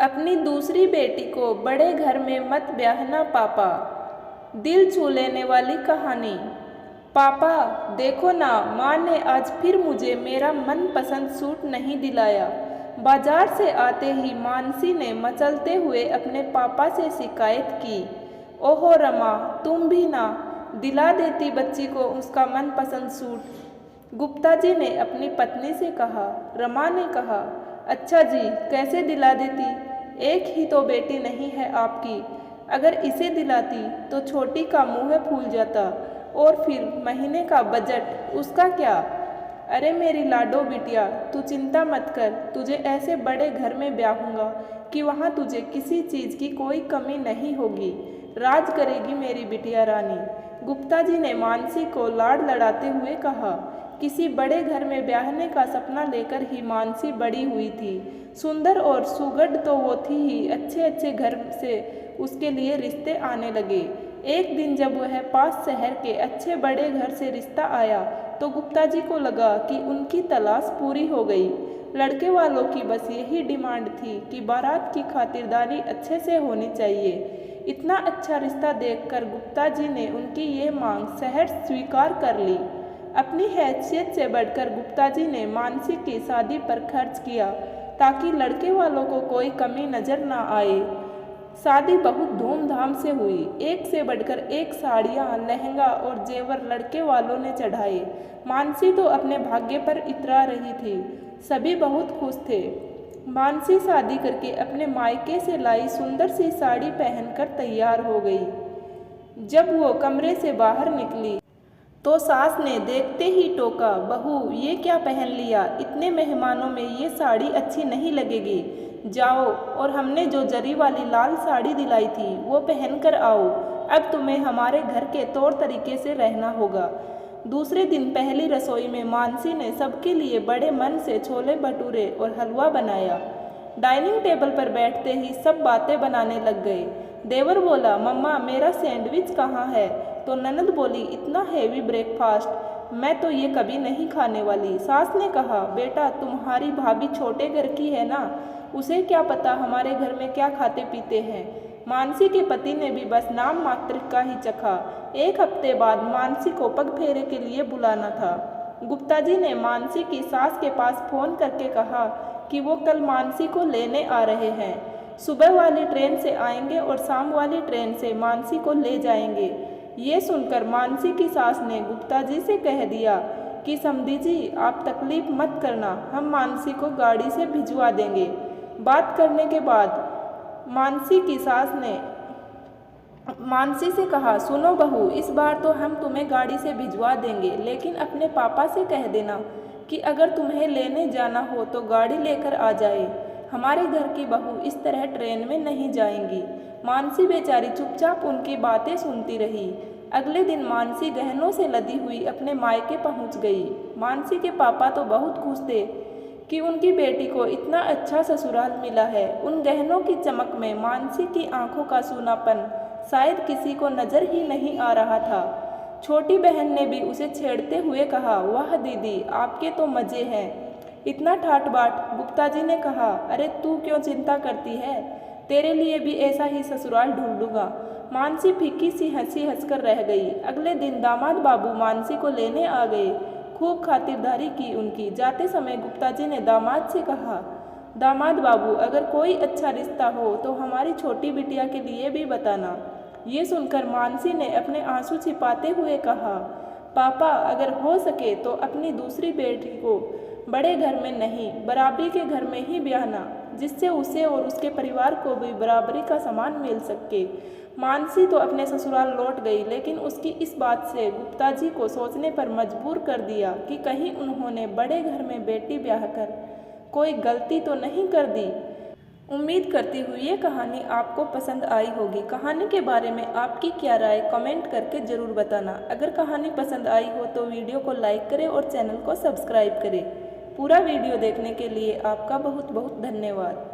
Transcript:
अपनी दूसरी बेटी को बड़े घर में मत ब्याहना पापा। दिल छू लेने वाली कहानी। पापा देखो ना, माँ ने आज फिर मुझे मेरा मनपसंद सूट नहीं दिलाया। बाजार से आते ही मानसी ने मचलते हुए अपने पापा से शिकायत की। ओहो रमा, तुम भी ना दिला देती बच्ची को उसका मनपसंद सूट। गुप्ता जी ने अपनी पत्नी से कहा। रमा ने कहा, अच्छा जी, कैसे दिला देती? एक ही तो बेटी नहीं है आपकी। अगर इसे दिलाती तो छोटी का मुँह फूल जाता, और फिर महीने का बजट उसका क्या? अरे मेरी लाडो बिटिया, तू चिंता मत कर, तुझे ऐसे बड़े घर में ब्याहूंगा कि वहाँ तुझे किसी चीज़ की कोई कमी नहीं होगी। राज करेगी मेरी बिटिया रानी। गुप्ता जी ने मानसी को लाड़ लड़ाते हुए कहा। किसी बड़े घर में ब्याहने का सपना लेकर ही मानसी बड़ी हुई थी। सुंदर और सुगढ़ तो वो थी ही, अच्छे अच्छे घर से उसके लिए रिश्ते आने लगे। एक दिन जब वह पास शहर के अच्छे बड़े घर से रिश्ता आया तो गुप्ता जी को लगा कि उनकी तलाश पूरी हो गई। लड़के वालों की बस यही डिमांड थी कि बारात की खातिरदारी अच्छे से होनी चाहिए। इतना अच्छा रिश्ता देखकर गुप्ता जी ने उनकी ये मांग सहर्ष स्वीकार कर ली। अपनी हैसियत से बढ़कर गुप्ता जी ने मानसी की शादी पर खर्च किया ताकि लड़के वालों को कोई कमी नजर ना आए। शादी बहुत धूमधाम से हुई। एक से बढ़कर एक साड़ियाँ, लहंगा और जेवर लड़के वालों ने चढ़ाए। मानसी तो अपने भाग्य पर इतरा रही थी। सभी बहुत खुश थे। मानसी शादी करके अपने मायके से लाई सुंदर सी साड़ी पहनकर तैयार हो गई। जब वो कमरे से बाहर निकली तो सास ने देखते ही टोका, बहू ये क्या पहन लिया? इतने मेहमानों में ये साड़ी अच्छी नहीं लगेगी। जाओ और हमने जो जरी वाली लाल साड़ी दिलाई थी वो पहन कर आओ। अब तुम्हें हमारे घर के तौर तरीके से रहना होगा। दूसरे दिन पहली रसोई में मानसी ने सबके लिए बड़े मन से छोले भटूरे और हलवा बनाया। डाइनिंग टेबल पर बैठते ही सब बातें बनाने लग गए। देवर बोला, मम्मा मेरा सैंडविच कहाँ है? तो ननद बोली, इतना हेवी ब्रेकफास्ट मैं तो ये कभी नहीं खाने वाली। सास ने कहा, बेटा तुम्हारी भाभी छोटे घर की है ना, उसे क्या पता हमारे घर में क्या खाते पीते हैं। मानसी के पति ने भी बस नाम मात्र का ही चखा। एक हफ्ते बाद मानसी को पग फेरे के लिए बुलाना था। गुप्ता जी ने मानसी की सास के पास फोन करके कहा कि वो कल मानसी को लेने आ रहे हैं। सुबह वाली ट्रेन से आएंगे और शाम वाली ट्रेन से मानसी को ले जाएंगे। ये सुनकर मानसी की सास ने गुप्ता जी से कह दिया कि समधी जी आप तकलीफ मत करना, हम मानसी को गाड़ी से भिजवा देंगे। बात करने के बाद मानसी की सास ने मानसी से कहा, सुनो बहू, इस बार तो हम तुम्हें गाड़ी से भिजवा देंगे, लेकिन अपने पापा से कह देना कि अगर तुम्हें लेने जाना हो तो गाड़ी लेकर आ जाए। हमारे घर की बहू इस तरह ट्रेन में नहीं जाएंगी। मानसी बेचारी चुपचाप उनकी बातें सुनती रही। अगले दिन मानसी गहनों से लदी हुई अपने मायके पहुंच गई। मानसी के पापा तो बहुत खुश थे कि उनकी बेटी को इतना अच्छा ससुराल मिला है। उन गहनों की चमक में मानसी की आंखों का सूनापन शायद किसी को नजर ही नहीं आ रहा था। छोटी बहन ने भी उसे छेड़ते हुए कहा, वाह दीदी आपके तो मज़े हैं। इतना ठाट बाट। गुप्ता जी ने कहा, अरे तू क्यों चिंता करती है, तेरे लिए भी ऐसा ही ससुराल ढूंढूंगा। मानसी फीकी सी हंसी हंसकर रह गई। अगले दिन दामाद बाबू मानसी को लेने आ गए। खूब खातिरदारी की उनकी। जाते समय गुप्ता जी ने दामाद से कहा, दामाद बाबू अगर कोई अच्छा रिश्ता हो तो हमारी छोटी बिटिया के लिए भी बताना। ये सुनकर मानसी ने अपने आंसू छिपाते हुए कहा, पापा अगर हो सके तो अपनी दूसरी बेटी को बड़े घर में नहीं, बराबरी के घर में ही ब्याहना, जिससे उसे और उसके परिवार को भी बराबरी का सम्मान मिल सके। मानसी तो अपने ससुराल लौट गई, लेकिन उसकी इस बात से गुप्ता जी को सोचने पर मजबूर कर दिया कि कहीं उन्होंने बड़े घर में बेटी ब्याह कर कोई गलती तो नहीं कर दी। उम्मीद करती हूँ ये कहानी आपको पसंद आई होगी। कहानी के बारे में आपकी क्या राय कमेंट करके ज़रूर बताना। अगर कहानी पसंद आई हो तो वीडियो को लाइक करें और चैनल को सब्सक्राइब करें। पूरा वीडियो देखने के लिए आपका बहुत बहुत धन्यवाद।